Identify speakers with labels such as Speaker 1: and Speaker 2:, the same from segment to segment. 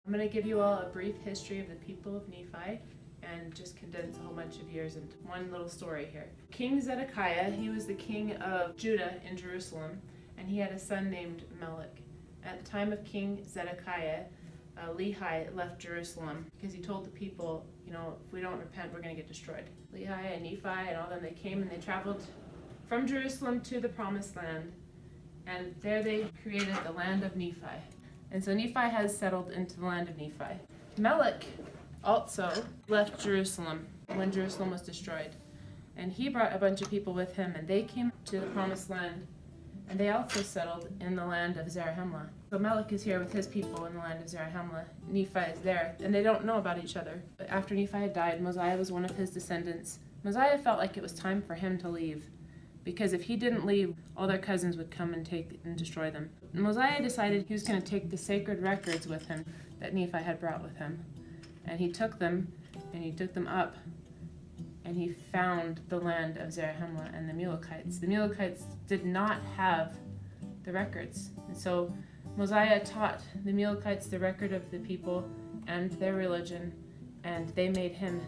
Speaker 1: I'm going to give you all a brief history of the people of Nephi and just condense a whole bunch of years into one little story here. King Zedekiah, he was the king of Judah in Jerusalem, and he had a son named Melech. At the time of King Zedekiah, Lehi left Jerusalem because he told the people, if we don't repent, we're going to get destroyed. Lehi and Nephi and all them, they came and they traveled from Jerusalem to the Promised Land, and there they created the land of Nephi. And so Nephi has settled into the land of Nephi. Melech also left Jerusalem when Jerusalem was destroyed. And he brought a bunch of people with him, and they came to the Promised Land, and they also settled in the land of Zarahemla. So Melech is here with his people in the land of Zarahemla. Nephi is there, and they don't know about each other. But after Nephi had died, Mosiah was one of his descendants. Mosiah felt like it was time for him to leave, because if he didn't leave, all their cousins would come and take and destroy them. Mosiah decided he was going to take the sacred records with him that Nephi had brought with him. And he took them, and he took them up, and he found the land of Zarahemla and the Mulekites. The Mulekites did not have the records. And so Mosiah taught the Mulekites the record of the people and their religion, and they made him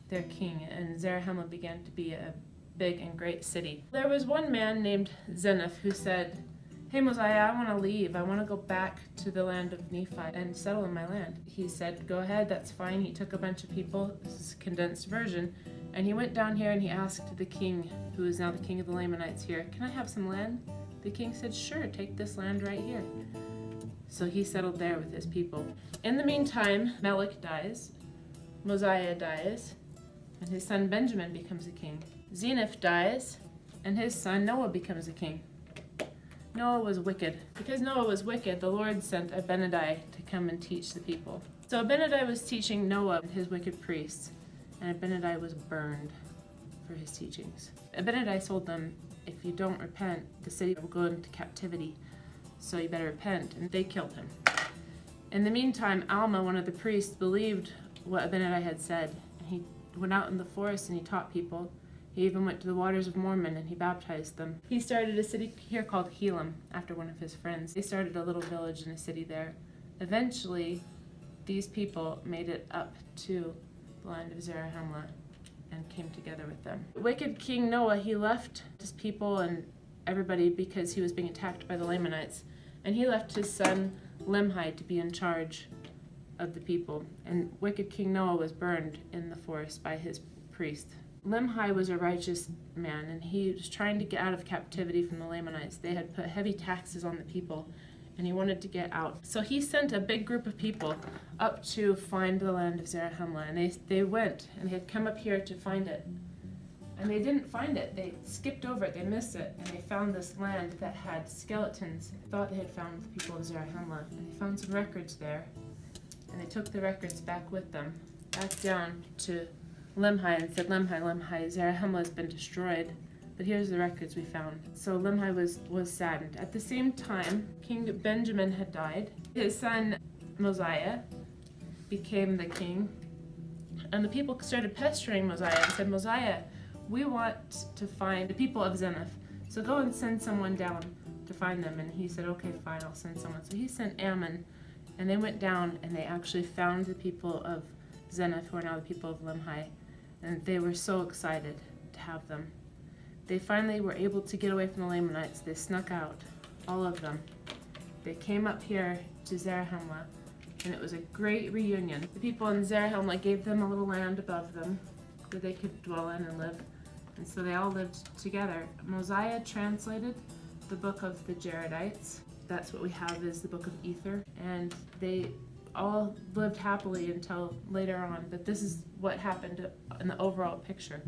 Speaker 1: their king, and Zarahemla began to be a big and great city. There was one man named Zeniff who said, "Hey Mosiah, I want to leave. I want to go back to the land of Nephi and settle in my land." He said, "Go ahead, that's fine." He took a bunch of people, this is a condensed version, and he went down here and he asked the king, who is now the king of the Lamanites here, "Can I have some land?" The king said, "Sure, take this land right here." So he settled there with his people. In the meantime, Melech dies, Mosiah dies, and his son Benjamin becomes a king. Zeniff dies, and his son Noah becomes a king. Noah was wicked. Because Noah was wicked, the Lord sent Abinadi to come and teach the people. So Abinadi was teaching Noah and his wicked priests, and Abinadi was burned for his teachings. Abinadi told them, "If you don't repent, the city will go into captivity, so you better repent," and they killed him. In the meantime, Alma, one of the priests, believed what Abinadi had said, and he went out in the forest and he taught people. He even went to the waters of Mormon and he baptized them. He started a city here called Helam after one of his friends. They started a little village and a city there. Eventually, these people made it up to the land of Zarahemla and came together with them. Wicked King Noah, he left his people and everybody because he was being attacked by the Lamanites. And he left his son Limhi to be in charge of the people. And wicked King Noah was burned in the forest by his priest. Limhi was a righteous man, and he was trying to get out of captivity from the Lamanites. They had put heavy taxes on the people, and he wanted to get out. So he sent a big group of people up to find the land of Zarahemla, and they went, and they had come up here to find it. And they didn't find it. They skipped over it. They missed it, and they found this land that had skeletons. They thought they had found the people of Zarahemla, and they found some records there, and they took the records back with them, back down to Limhi, and said, Limhi, Zarahemla has been destroyed, but here's the records we found." So Limhi was saddened. At the same time, King Benjamin had died. His son Mosiah became the king, and the people started pestering Mosiah and said, "Mosiah, we want to find the people of Zeniff, so go and send someone down to find them." And he said, "Okay, fine, I'll send someone." So he sent Ammon, and they went down and they actually found the people of Zeniff, who are now the people of Limhi, and they were so excited to have them. They finally were able to get away from the Lamanites. They snuck out, all of them. They came up here to Zarahemla, and it was a great reunion. The people in Zarahemla gave them a little land above them that they could dwell in and live, and so they all lived together. Mosiah translated the book of the Jaredites. That's what we have is the book of Ether, and they all lived happily until later on, but this is what happened in the overall picture.